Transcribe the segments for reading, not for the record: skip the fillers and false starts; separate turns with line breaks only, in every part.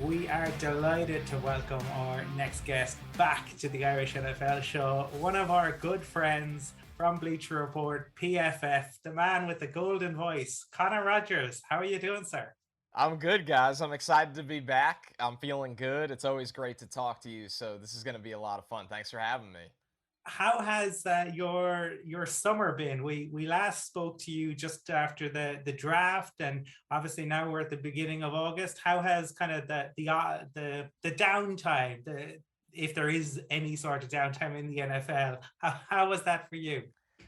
We are delighted to welcome our next guest back to the Irish NFL show. One of our good friends from Bleacher Report, PFF, the man with the golden voice, Connor Rogers. How are you doing, sir?
I'm good, guys. I'm excited to be back. I'm feeling good. It's always great to talk to you. So this is going to be a lot of fun. Thanks for having me.
How has your summer been? We last spoke to you just after the draft, and obviously now we're at the beginning of August. How has kind of the downtime, if there is any sort of downtime in the NFL, how was that for you?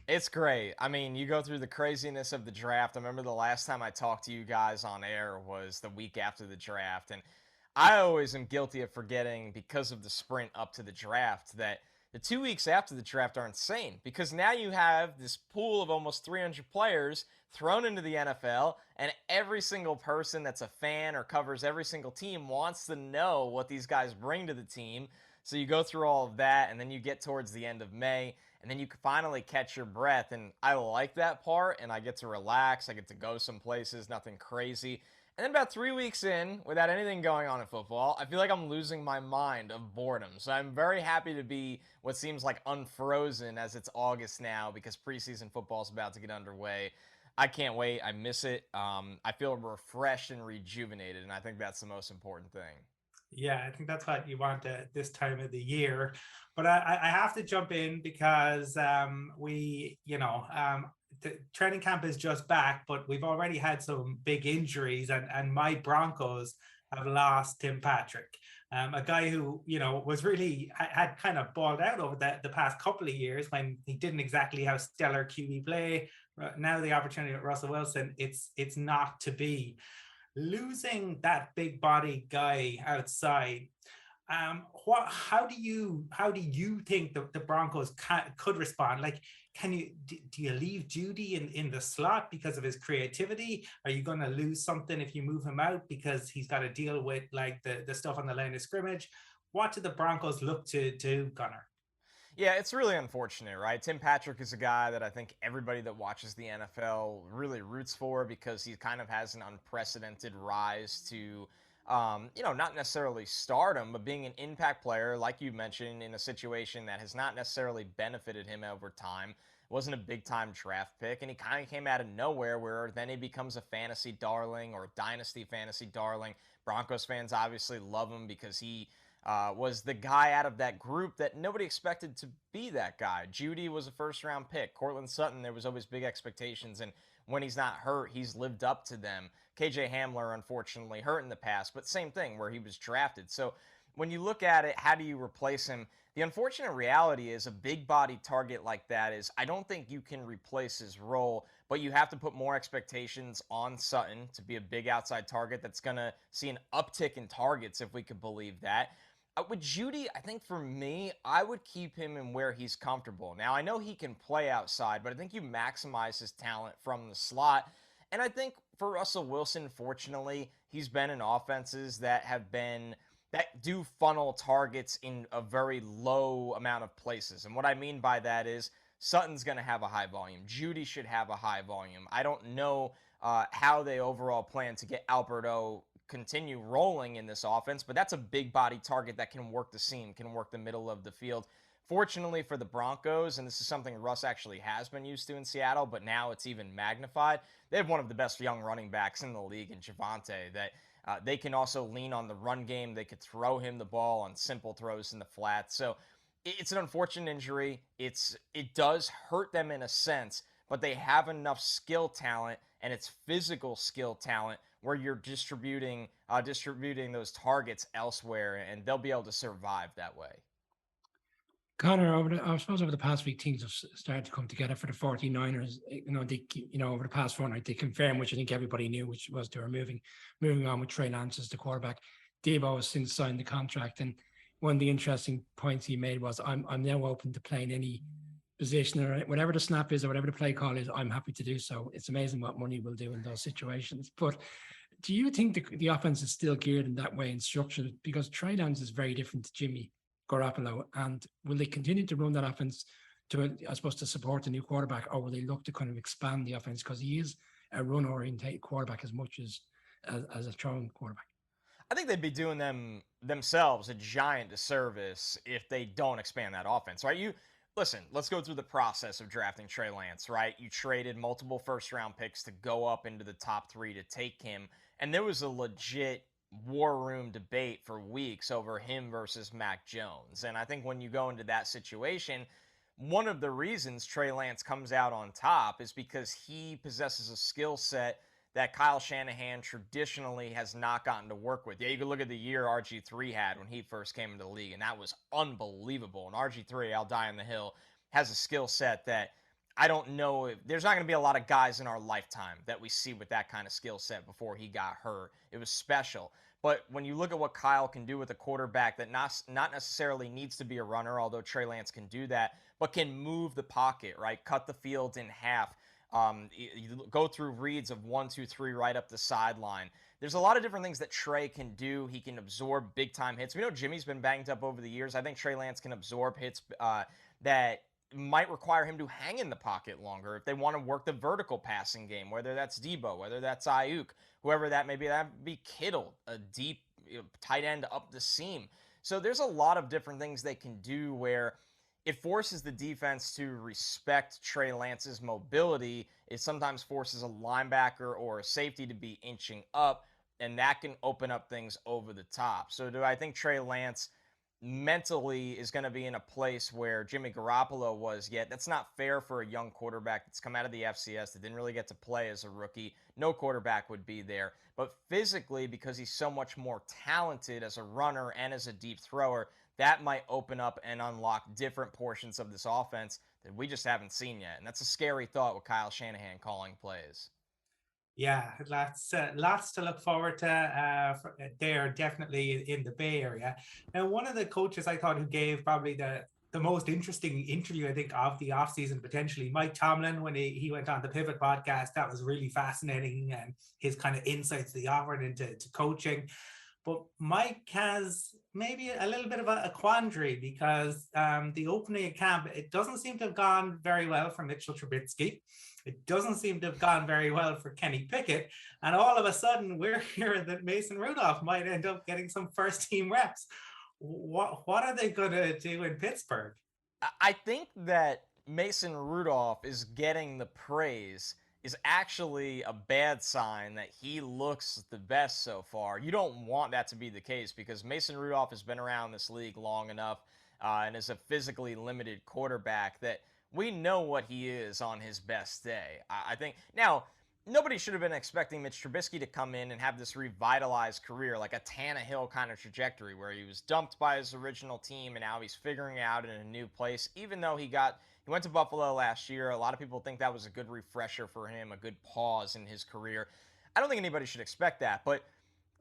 It's great. I mean, you go through the craziness of the draft. I remember the last time I talked to you guys on air was the week after the draft. And I always am guilty of forgetting because of the sprint up to the draft that the 2 weeks after the draft are insane because now you have this pool of almost 300 players thrown into the NFL, and every single person that's a fan or covers every single team wants to know what these guys bring to the team. So you go through all of that, and then you get towards the end of May, and then you can finally catch your breath. And I like that part, and I get to relax. I get to go some places, nothing crazy. And then about 3 weeks in, without anything going on in football, I feel like I'm losing my mind of boredom. So I'm very happy to be what seems like unfrozen as it's August now because preseason football is about to get underway. I can't wait. I miss it. I feel refreshed and rejuvenated, and I think that's the most important thing.
Yeah, I think that's what you want at this time of the year. But I have to jump in because the training camp is just back, but we've already had some big injuries, and my Broncos have lost Tim Patrick, a guy who, was really had kind of balled out over the past couple of years when he didn't exactly have stellar QB play. Now the opportunity with Russell Wilson, it's not to be losing that big body guy outside. How do you think the Broncos could respond? Like, do you leave Judy in the slot because of his creativity? Are you going to lose something if you move him out because he's got to deal with like the stuff on the line of scrimmage? What do the Broncos look to do, Gunner?
Yeah, it's really unfortunate, right? Tim Patrick is a guy that I think everybody that watches the NFL really roots for because he kind of has an unprecedented rise to, not necessarily stardom, but being an impact player, like you mentioned, in a situation that has not necessarily benefited him over time. Wasn't a big time draft pick, and he kind of came out of nowhere where then he becomes a fantasy darling or dynasty fantasy darling. Broncos fans obviously love him because he was the guy out of that group that nobody expected to be that guy. Judy was a first round pick. Cortland Sutton, there was always big expectations. And when he's not hurt, he's lived up to them. KJ Hamler, unfortunately, hurt in the past, but same thing where he was drafted. So when you look at it, how do you replace him? The unfortunate reality is a big body target like that is I don't think you can replace his role, but you have to put more expectations on Sutton to be a big outside target that's going to see an uptick in targets if we could believe that. With Judy, I think for me, I would keep him in where he's comfortable. Now, I know he can play outside, but I think you maximize his talent from the slot. And I think for Russell Wilson, fortunately, he's been in offenses that do funnel targets in a very low amount of places. And what I mean by that is Sutton's going to have a high volume. Judy should have a high volume. I don't know how they overall plan to get Alberto continue rolling in this offense, but that's a big body target that can work the seam, can work the middle of the field. Fortunately for the Broncos, and this is something Russ actually has been used to in Seattle, but now it's even magnified, they have one of the best young running backs in the league in Javante that they can also lean on the run game. They could throw him the ball on simple throws in the flat. So it's an unfortunate injury. It does hurt them in a sense, but they have enough skill talent and it's physical skill talent where you're distributing those targets elsewhere, and they'll be able to survive that way.
Connor, I suppose over the past week, things have started to come together for the 49ers. Over the past fortnight, they confirmed, which I think everybody knew, which was they were moving on with Trey Lance as the quarterback. Deebo has since signed the contract, and one of the interesting points he made was, "I'm now open to playing any position or whatever the snap is or whatever the play call is. I'm happy to do so." It's amazing what money will do in those situations. But do you think the offense is still geared in that way and structured? Because Trey Lance is very different to Jimmy Garoppolo, and will they continue to run that offense to, I suppose, to support the new quarterback, or will they look to kind of expand the offense because he is a run-oriented quarterback as much as a throwing quarterback?
I think they'd be doing themselves a giant disservice if they don't expand that offense, right? Listen, let's go through the process of drafting Trey Lance, right? You traded multiple first round picks to go up into the top 3 to take him, and there was a legit war room debate for weeks over him versus Mac Jones. And I think when you go into that situation, one of the reasons Trey Lance comes out on top is because he possesses a skill set that Kyle Shanahan traditionally has not gotten to work with. Yeah, you can look at the year RG3 had when he first came into the league, and that was unbelievable. And RG3, I'll die on the hill, has a skill set that I don't know if there's not going to be a lot of guys in our lifetime that we see with that kind of skill set before he got hurt. It was special. But when you look at what Kyle can do with a quarterback that not necessarily needs to be a runner, although Trey Lance can do that, but can move the pocket, right? Cut the field in half. You go through reads of 1, 2, 3 right up the sideline. There's a lot of different things that Trey can do. He can absorb big time hits. We know Jimmy's been banged up over the years. I think Trey Lance can absorb hits that might require him to hang in the pocket longer if they want to work the vertical passing game, whether that's Deebo, whether that's Ayuk, whoever that may be. That would be Kittle, a deep tight end up the seam. So there's a lot of different things they can do where it forces the defense to respect Trey Lance's mobility. It sometimes forces a linebacker or a safety to be inching up, and that can open up things over the top. So do I think Trey Lance mentally is going to be in a place where Jimmy Garoppolo was yet? That's not fair for a young quarterback that's come out of the FCS that didn't really get to play as a rookie. No quarterback would be there. But physically, because he's so much more talented as a runner and as a deep thrower, that might open up and unlock different portions of this offense that we just haven't seen yet. And that's a scary thought with Kyle Shanahan calling plays.
Yeah, lots to look forward to there, definitely in the Bay Area. Now, one of the coaches I thought who gave probably the most interesting interview, I think, of the offseason, potentially, Mike Tomlin, when he went on the Pivot podcast. That was really fascinating, and his kind of insights that he offered into coaching. But Mike has maybe a little bit of a quandary because the opening of camp, it doesn't seem to have gone very well for Mitchell Trubisky. It doesn't seem to have gone very well for Kenny Pickett. And all of a sudden, we're hearing that Mason Rudolph might end up getting some first team reps. What are they going to do in Pittsburgh?
I think that Mason Rudolph is getting the praise is actually a bad sign that he looks the best so far. You don't want that to be the case because Mason Rudolph has been around this league long enough and is a physically limited quarterback that we know what he is on his best day. I think now nobody should have been expecting Mitch Trubisky to come in and have this revitalized career like a Tannehill kind of trajectory where he was dumped by his original team and now he's figuring it out in a new place. Even though he went to Buffalo last year, a lot of people think that was a good refresher for him, a good pause in his career. I don't think anybody should expect that, but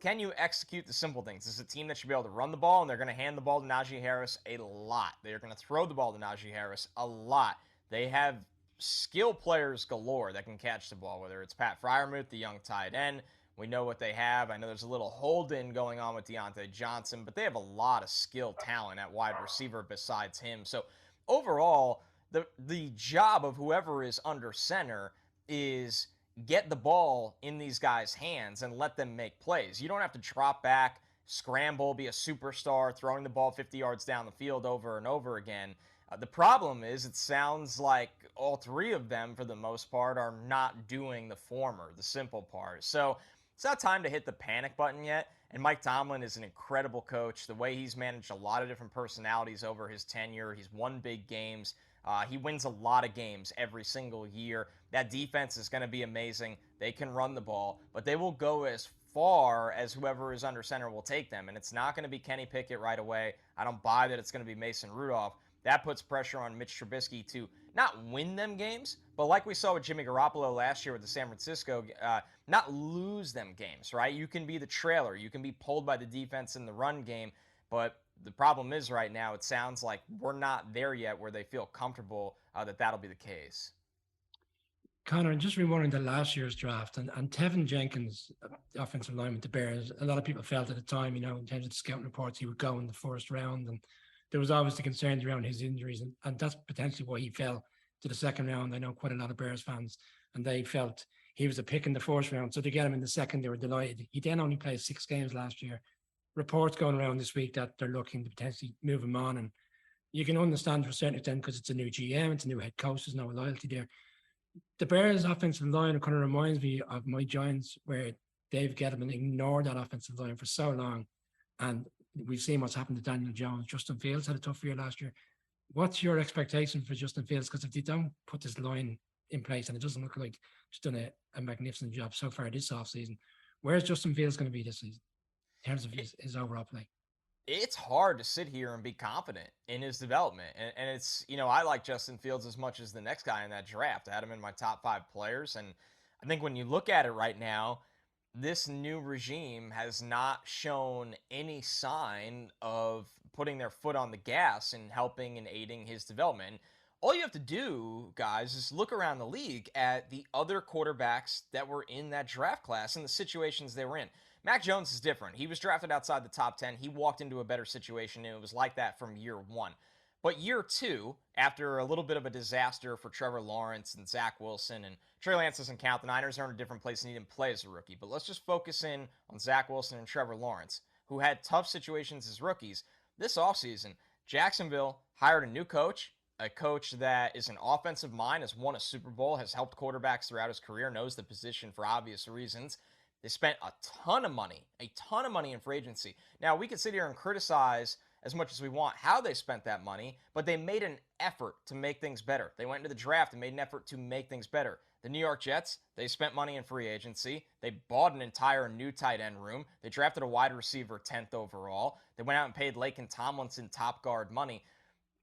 can you execute the simple things? This is a team that should be able to run the ball, and they're going to hand the ball to Najee Harris a lot. They're going to throw the ball to Najee Harris a lot. They have skill players galore that can catch the ball, whether it's Pat Freiermuth, the young tight end. We know what they have. I know there's a little hold-in going on with Deontay Johnson, but they have a lot of skill talent at wide receiver besides him. So overall, the job of whoever is under center is get the ball in these guys' hands and let them make plays. You don't have to drop back, scramble, be a superstar, throwing the ball 50 yards down the field over and over again. The problem is it sounds like all three of them, for the most part, are not doing the former, the simple part. So it's not time to hit the panic button yet. And Mike Tomlin is an incredible coach. The way he's managed a lot of different personalities over his tenure, he's won big games. He wins a lot of games every single year. That defense is going to be amazing. They can run the ball, but they will go as far as whoever is under center will take them. And it's not going to be Kenny Pickett right away. I don't buy that it's going to be Mason Rudolph. That puts pressure on Mitch Trubisky to not win them games, but like we saw with Jimmy Garoppolo last year with the San Francisco, not lose them games, right? You can be the trailer. You can be pulled by the defense in the run game, but the problem is right now it sounds like we're not there yet where they feel comfortable that that'll be the case.
Connor, just rewinding the last year's draft and Tevin Jenkins, offensive lineman with the Bears, a lot of people felt at the time, in terms of the scouting reports, he would go in the first round. And there was obviously concerns around his injuries. And that's potentially why he fell to the second round. I know quite a lot of Bears fans, and they felt he was a pick in the first round. So to get him in the second, they were delighted. He then only played 6 games last year, reports going around this week that they're looking to potentially move him on, and you can understand to a certain extent because it's a new GM, it's a new head coach, there's no loyalty there. The Bears' offensive line kind of reminds me of my Giants, where Dave Gettleman ignored that offensive line for so long, and we've seen what's happened to Daniel Jones. Justin Fields had a tough year last year. What's your expectation for Justin Fields? Because if they don't put this line in place, and it doesn't look like he's done a magnificent job so far this offseason, where's Justin Fields going to be this season in terms of his overall play?
It's hard to sit here and be confident in his development. And it's, I like Justin Fields as much as the next guy in that draft. I had him in my top 5 players. And I think when you look at it right now, this new regime has not shown any sign of putting their foot on the gas and helping and aiding his development. All you have to do, guys, is look around the league at the other quarterbacks that were in that draft class and the situations they were in. Mac Jones is different. He was drafted outside the top 10. He walked into a better situation, and it was like that from year 1. But year 2, after a little bit of a disaster for Trevor Lawrence and Zach Wilson, and Trey Lance doesn't count, the Niners are in a different place and he didn't play as a rookie. But let's just focus in on Zach Wilson and Trevor Lawrence, who had tough situations as rookies. This offseason, Jacksonville hired a new coach, a coach that is an offensive mind, has won a Super Bowl, has helped quarterbacks throughout his career, knows the position for obvious reasons. They spent a ton of money in free agency. Now, we could sit here and criticize as much as we want how they spent that money, but they made an effort to make things better. They went into the draft and made an effort to make things better. The New York Jets, they spent money in free agency. They bought an entire new tight end room. They drafted a wide receiver 10th overall. They went out and paid Laken Tomlinson top guard money.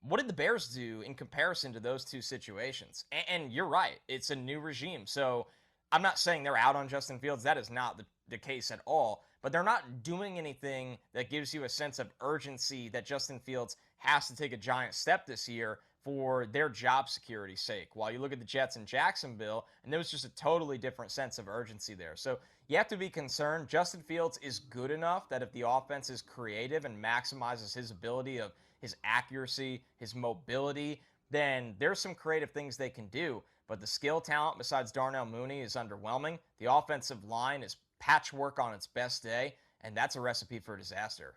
What did the Bears do in comparison to those two situations? And you're right, it's a new regime. So I'm not saying they're out on Justin Fields. That is not the case at all. But they're not doing anything that gives you a sense of urgency that Justin Fields has to take a giant step this year for their job security's sake. While you look at the Jets in Jacksonville, and there was just a totally different sense of urgency there. So you have to be concerned. Justin Fields is good enough that if the offense is creative and maximizes his ability of his accuracy, his mobility, then there's some creative things they can do. But the skill talent besides Darnell Mooney is underwhelming. The offensive line is patchwork on its best day, and that's a recipe for disaster.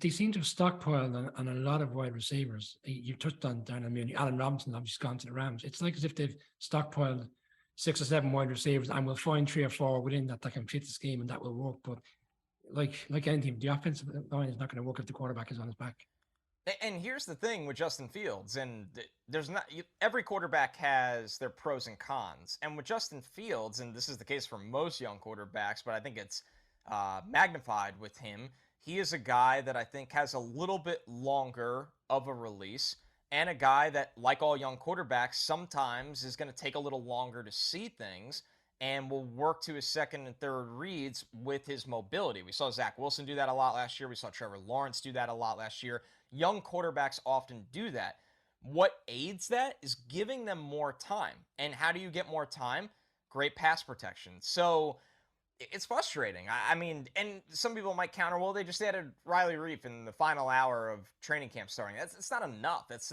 They seem to have stockpiled on a lot of wide receivers. You touched on Darnell Mooney. Allen Robinson obviously gone to the Rams. It's like as if they've stockpiled 6 or 7 wide receivers, and we'll find 3 or 4 within that can fit the scheme, and that will work. But like anything, the offensive line is not going to work if the quarterback is on his back.
And here's the thing with Justin Fields, and there's not every quarterback has their pros and cons. And with Justin Fields, and this is the case for most young quarterbacks, but I think it's magnified with him, he is a guy that I think has a little bit longer of a release, and a guy that, like all young quarterbacks, sometimes is going to take a little longer to see things and will work to his second and third reads with his mobility. We saw Zach Wilson do that a lot last year. We saw Trevor Lawrence do that a lot last year. Young quarterbacks often do that. What aids that is giving them more time. And how do you get more time? Great pass protection. So it's frustrating. I mean, and some people might counter, well, they just added Riley Reif in the final hour of training camp starting. It's not enough. It's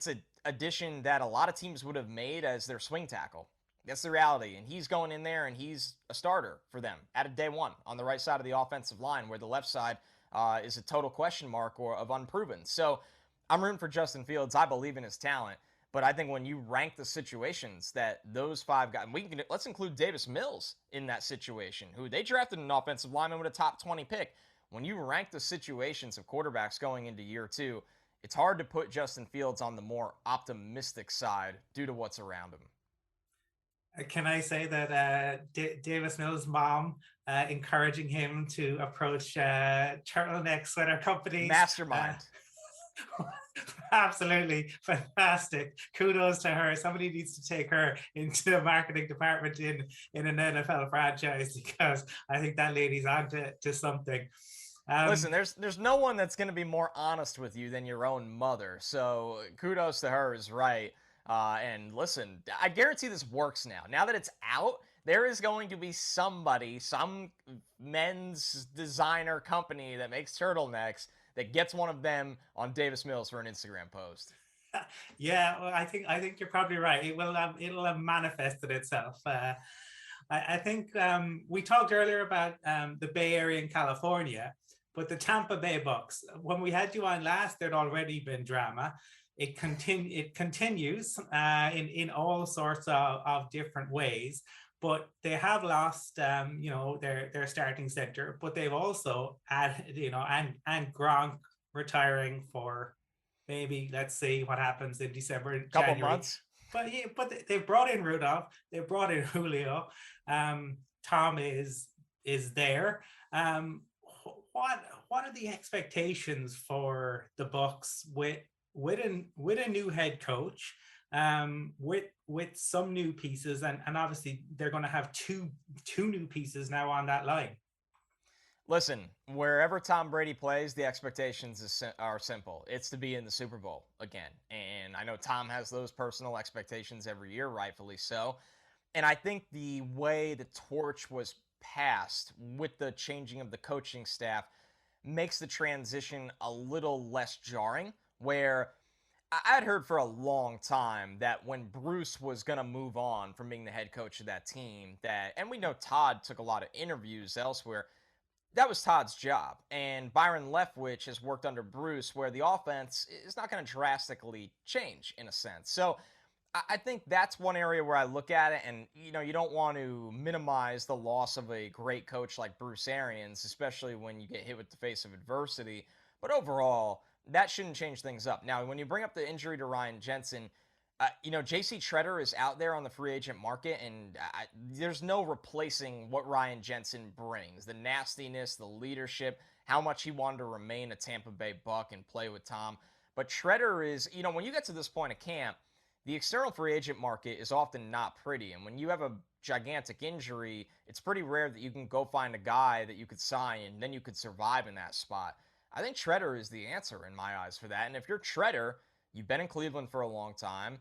an addition that a lot of teams would have made as their swing tackle. That's the reality. And he's going in there and he's a starter for them at a day one on the right side of the offensive line, where the left side is a total question mark or of unproven. So I'm rooting for Justin Fields. I believe in his talent. But I think when you rank the situations that those 5 guys, let's include Davis Mills in that situation, who they drafted an offensive lineman with a top 20 pick. When you rank the situations of quarterbacks going into year 2, it's hard to put Justin Fields on the more optimistic side due to what's around him.
Can I say that Davis Mills' mom encouraging him to approach turtleneck sweater companies?
Mastermind.
Absolutely fantastic. Kudos to her. Somebody needs to take her into the marketing department in an NFL franchise, because I think that lady's on to something.
Listen, there's no one that's going to be more honest with you than your own mother. So kudos to her is right. And listen, I guarantee this works now. Now that it's out, there is going to be some men's designer company that makes turtlenecks that gets one of them on Davis Mills for an Instagram post.
Yeah, well, I think you're probably right. It'll have manifested itself. I think we talked earlier about the Bay Area in California. But the Tampa Bay Bucks, when we had you on last, there'd already been drama. It continues in all sorts of different ways. But they have lost, their starting center. But they've also added, and Gronk retiring for maybe, let's see what happens in December,
Couple
January.
months.
But they've brought in Rudolph. They brought in Julio. Tom is there. What are the expectations for the Bucks with a new head coach, with some new pieces, and obviously they're going to have two new pieces now on that line?
Listen, wherever Tom Brady plays, the expectations are simple. It's to be in the Super Bowl again. And I know Tom has those personal expectations every year, rightfully so. And I think the way the torch was passed with the changing of the coaching staff makes the transition a little less jarring, where I'd heard for a long time that when Bruce was going to move on from being the head coach of that team, and we know Todd took a lot of interviews elsewhere, that was Todd's job. And Byron Leftwich has worked under Bruce, where the offense is not going to drastically change in a sense. So I think that's one area where I look at it, and you don't want to minimize the loss of a great coach like Bruce Arians, especially when you get hit with the face of adversity. But overall, that shouldn't change things up. Now, when you bring up the injury to Ryan Jensen, J.C. Tretter is out there on the free agent market, and there's no replacing what Ryan Jensen brings. The nastiness, the leadership, how much he wanted to remain a Tampa Bay Buck and play with Tom. But Tretter is, when you get to this point of camp, the external free agent market is often not pretty. And when you have a gigantic injury, it's pretty rare that you can go find a guy that you could sign and then you could survive in that spot. I think Tretter is the answer in my eyes for that. And if you're Tretter, you've been in Cleveland for a long time.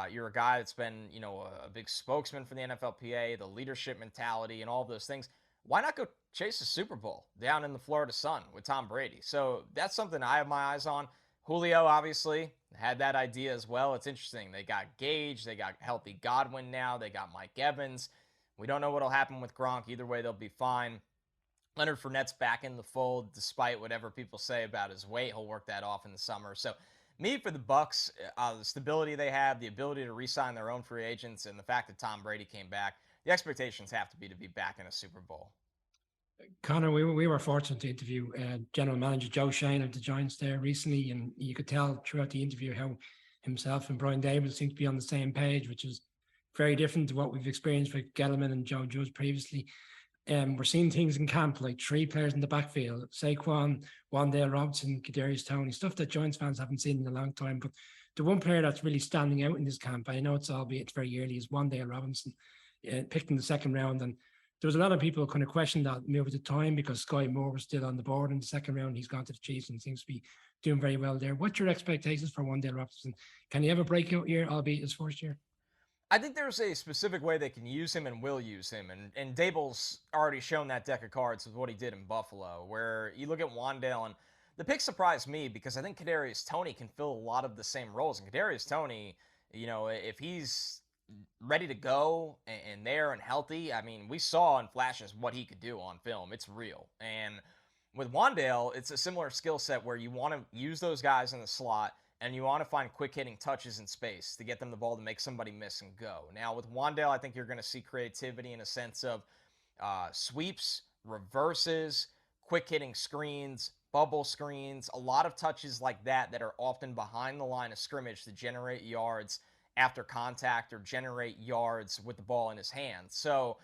You're a guy that's been, a big spokesman for the NFLPA, the leadership mentality, and all of those things. Why not go chase a Super Bowl down in the Florida sun with Tom Brady? So that's something I have my eyes on. Julio obviously had that idea as well. It's interesting. They got Gage. They got healthy Godwin now. They got Mike Evans. We don't know what will happen with Gronk. Either way, they'll be fine. Leonard Fournette's back in the fold, despite whatever people say about his weight. He'll work that off in the summer. So me, for the Bucks, the stability they have, the ability to re-sign their own free agents, and the fact that Tom Brady came back, the expectations have to be back in a Super Bowl.
Connor, we were fortunate to interview General Manager Joe Shane of the Giants there recently, and you could tell throughout the interview how himself and Brian Daboll seem to be on the same page, which is very different to what we've experienced with Gettleman and Joe Judge previously. We're seeing things in camp like 3 players in the backfield: Saquon, Wan'Dale Robinson, Kadarius Toney, stuff that Giants fans haven't seen in a long time. But the one player that's really standing out in this camp, I know it's very early, is Wan'Dale Robinson, picked in the second round. And there was a lot of people kind of questioned that move at the time because Sky Moore was still on the board in the second round. He's gone to the Chiefs and seems to be doing very well there. What's your expectations for Wan'Dale Robinson? Can he have a breakout year, albeit his first year?
I think there's a specific way they can use him and will use him. And Daboll's already shown that deck of cards with what he did in Buffalo, where you look at Wan'Dale, and the pick surprised me because I think Kadarius Toney can fill a lot of the same roles. And Kadarius Toney, if he's ready to go and there and healthy, I mean, we saw in flashes what he could do on film. It's real. And with Wan'Dale, it's a similar skill set where you want to use those guys in the slot, and you want to find quick-hitting touches in space to get them the ball to make somebody miss and go. Now, with Wan'Dale, I think you're going to see creativity in a sense of sweeps, reverses, quick-hitting screens, bubble screens, a lot of touches like that are often behind the line of scrimmage to generate yards after contact or generate yards with the ball in his hands. So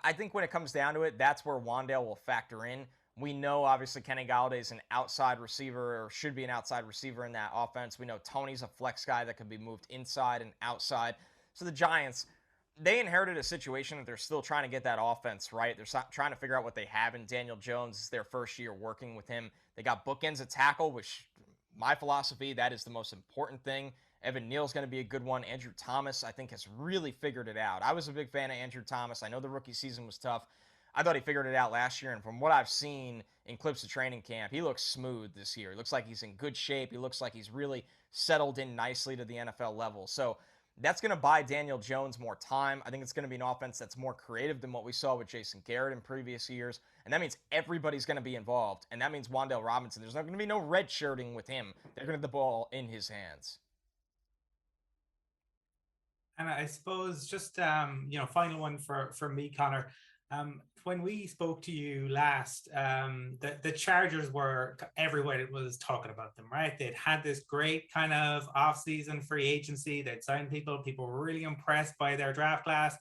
I think when it comes down to it, that's where Wan'Dale will factor in. We know, obviously, Kenny Galladay is an outside receiver, or should be an outside receiver in that offense. We know Tony's a flex guy that could be moved inside and outside. So the Giants, they inherited a situation that they're still trying to get that offense right. They're trying to figure out what they have in Daniel Jones. It's their first year working with him. They got bookends at tackle, which, my philosophy, that is the most important thing. Evan Neal's going to be a good one. Andrew Thomas, I think, has really figured it out. I was a big fan of Andrew Thomas. I know the rookie season was tough. I thought he figured it out last year, and from what I've seen in clips of training camp, he looks smooth this year. He looks like he's in good shape. He looks like he's really settled in nicely to the NFL level. So That's going to buy Daniel Jones more time. I think it's going to be an offense that's more creative than what we saw with Jason Garrett in previous years. And that means everybody's going to be involved. And that means Wan'Dale Robinson, there's not going to be no red shirting with him. They're going to have the ball in his hands.
And I suppose just final one for me, Connor. When we spoke to you last, the Chargers were everywhere. It was talking about them, right? They'd had this great kind of off-season free agency. They'd signed people. People were really impressed by their draft class.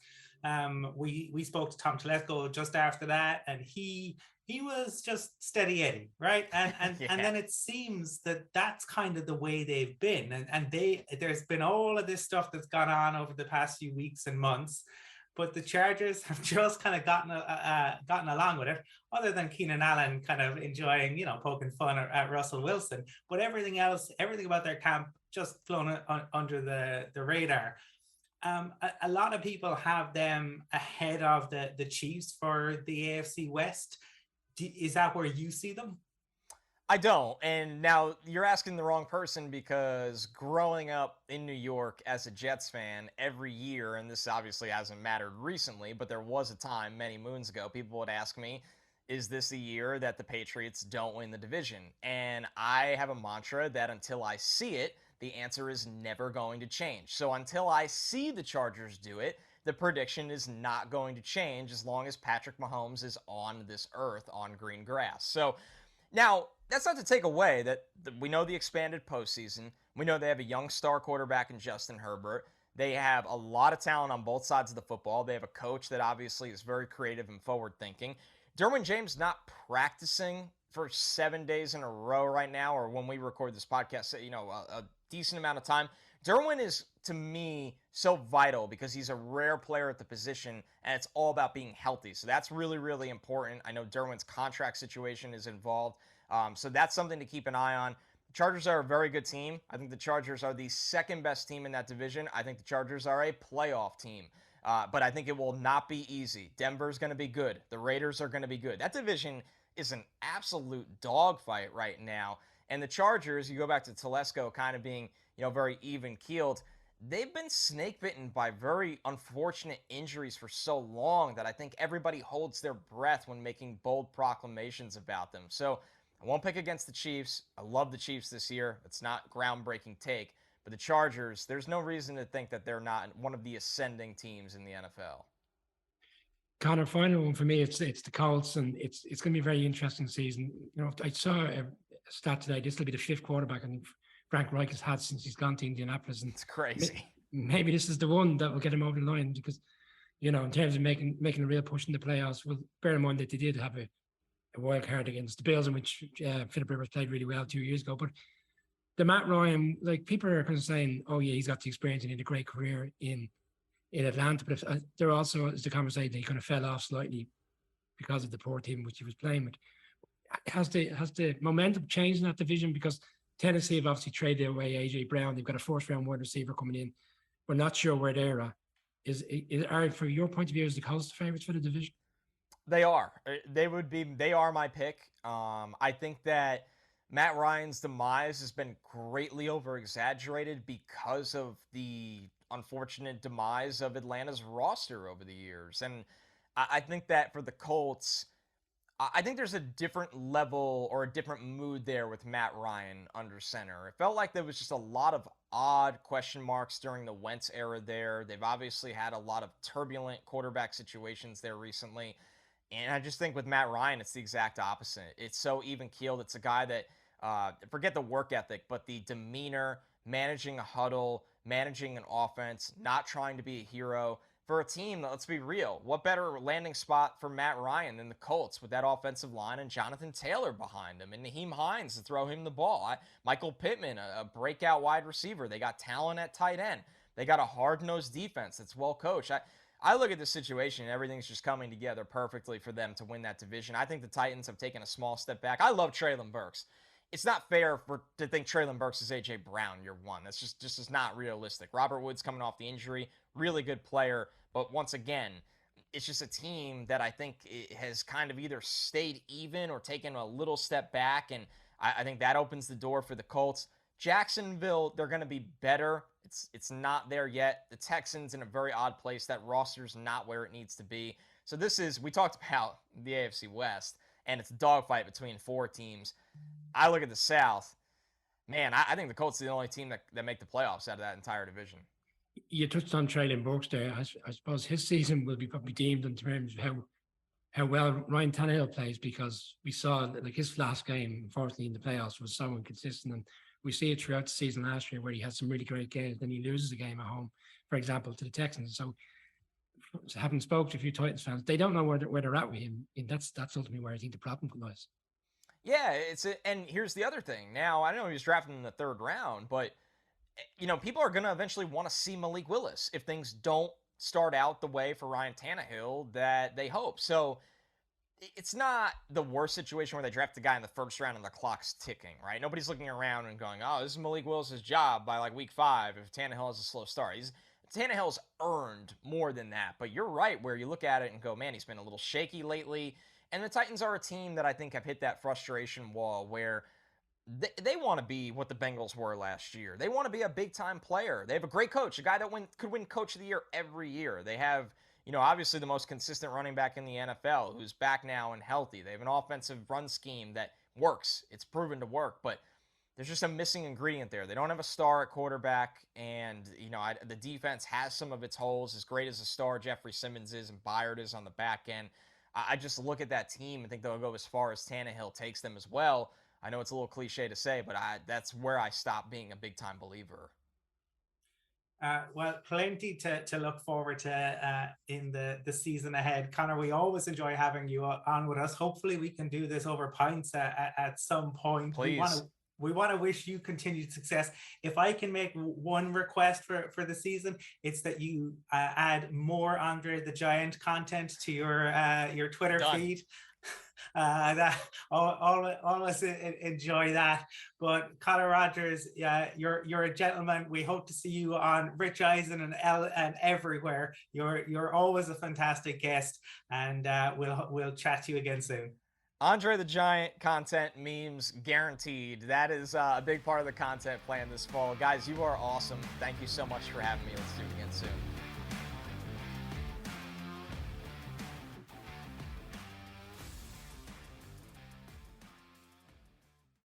We spoke to Tom Telesco just after that, and he was just steady Eddie, right? And
Yeah.
and then it seems that that's kind of the way they've been, and there's been all of this stuff that's gone on over the past few weeks and months, but the Chargers have just kind of gotten along with it, other than Keenan Allen kind of enjoying, poking fun at Russell Wilson, but everything else, everything about their camp just flown under the radar. A lot of people have them ahead of the Chiefs for the AFC West. Is that where you see them?
I don't. And now you're asking the wrong person, because growing up in New York as a Jets fan every year, and this obviously hasn't mattered recently, but there was a time many moons ago, people would ask me, is this a year that the Patriots don't win the division? And I have a mantra that until I see it, the answer is never going to change. So until I see the Chargers do it, the prediction is not going to change as long as Patrick Mahomes is on this earth on green grass. So now, that's not to take away that we know the expanded postseason. We know they have a young star quarterback in Justin Herbert. They have a lot of talent on both sides of the football. They have a coach that obviously is very creative and forward-thinking. Derwin James not practicing for 7 days in a row right now, or when we record this podcast, a decent amount of time. Derwin is, to me, so vital because he's a rare player at the position, and it's all about being healthy. So that's really, really important. I know Derwin's contract situation is involved, so that's something to keep an eye on. The Chargers are a very good team. I think the Chargers are the second best team in that division. I think the Chargers are a playoff team, but I think it will not be easy. Denver's going to be good. The Raiders are going to be good. That division is an absolute dogfight right now. And the Chargers, you go back to Telesco kind of being, very even-keeled. They've been snake-bitten by very unfortunate injuries for so long that I think everybody holds their breath when making bold proclamations about them. So I won't pick against the Chiefs. I love the Chiefs this year. It's not groundbreaking take. But the Chargers, there's no reason to think that they're not one of the ascending teams in the NFL.
Connor, final one for me, it's the Colts, and it's going to be a very interesting season. I saw a stat today. This will be the fifth quarterback and Frank Reich has had since he's gone to Indianapolis, and
it's crazy.
Maybe this is the one that will get him over the line, because in terms of making a real push in the playoffs. Well, bear in mind that they did have a wild card against the Bills, in which Philip Rivers played really well 2 years ago. But the Matt Ryan, people are kind of saying, oh yeah, he's got the experience and he had a great career in Atlanta, but there also is the conversation that he kind of fell off slightly because of the poor team which he was playing with. Has the momentum changed in that division? Because Tennessee have obviously traded away AJ Brown. They've got a first-round wide receiver coming in. We're not sure where they're at. Are, from your point of view, is the Colts the favorites for the division?
They are. They are my pick. I think that Matt Ryan's demise has been greatly over-exaggerated because of the unfortunate demise of Atlanta's roster over the years. And I think that for the Colts, I think there's a different level or a different mood there with Matt Ryan under center. It felt like there was just a lot of odd question marks during the Wentz era there. They've obviously had a lot of turbulent quarterback situations there recently. And I just think with Matt Ryan, it's the exact opposite. It's so even-keeled. It's a guy that, forget the work ethic, but the demeanor, managing a huddle, managing an offense, not trying to be a hero. For a team, let's be real, what better landing spot for Matt Ryan than the Colts with that offensive line and Jonathan Taylor behind him and Naheem Hines to throw him the ball? Michael Pittman, a breakout wide receiver. They got talent at tight end. They got a hard-nosed defense that's well coached. I look at this situation and everything's just coming together perfectly for them to win that division. I think the Titans have taken a small step back. I love Treylon Burks. It's not fair to think Treylon Burks is A.J. Brown year one. That's just is not realistic. Robert Woods coming off the injury, really good player. But once again, it's just a team that I think it has kind of either stayed even or taken a little step back. And I think that opens the door for the Colts. Jacksonville, they're going to be better It's not there yet. The Texans in a very odd place. That roster's not where it needs to be. So we talked about the AFC West, and it's a dogfight between 4 teams. I look at the South. Man, I think the Colts are the only team that make the playoffs out of that entire division.
You touched on Traylon Burks there. I suppose his season will be probably deemed in terms of how well Ryan Tannehill plays, because we saw like his last game, unfortunately, in the playoffs was so inconsistent. And we see it throughout the season last year where he has some really great games, then he loses a game at home, for example, to the Texans. So having spoken to a few Titans fans, they don't know where they're at with him. And that's ultimately where I think the problem lies.
Yeah, and here's the other thing. Now, I know he was drafted in the 3rd round, but people are going to eventually want to see Malik Willis if things don't start out the way for Ryan Tannehill that they hope. So it's not the worst situation where they draft a guy in the 1st round and the clock's ticking, right? Nobody's looking around and going, oh, this is Malik Willis's job by like week 5 if Tannehill has a slow start. Tannehill's earned more than that. But you're right, where you look at it and go, man, he's been a little shaky lately. And the Titans are a team that I think have hit that frustration wall where they want to be what the Bengals were last year. They want to be a big-time player. They have a great coach, a guy that could win Coach of the Year every year. They have, obviously the most consistent running back in the NFL who's back now and healthy. They have an offensive run scheme that works. It's proven to work, but there's just a missing ingredient there. They don't have a star at quarterback, and, the defense has some of its holes. As great as a star Jeffrey Simmons is and Byard is on the back end, I just look at that team and think they'll go as far as Tannehill takes them as well. I know it's a little cliche to say, but that's where I stop being a big-time believer.
Well, plenty to look forward to in the season ahead. Connor, we always enjoy having you on with us. Hopefully we can do this over pints at some point.
Please.
We want to wish you continued success. If I can make one request for the season, it's that you add more Andre the Giant content to your Twitter feed. That always enjoy that. But Connor Rogers, you're a gentleman. We hope to see you on Rich Eisen and everywhere. You're always a fantastic guest, and we'll chat to you again soon.
Andre the Giant content, memes guaranteed. That is a big part of the content plan this fall. Guys, you are awesome. Thank you so much for having me. Let's do it again soon.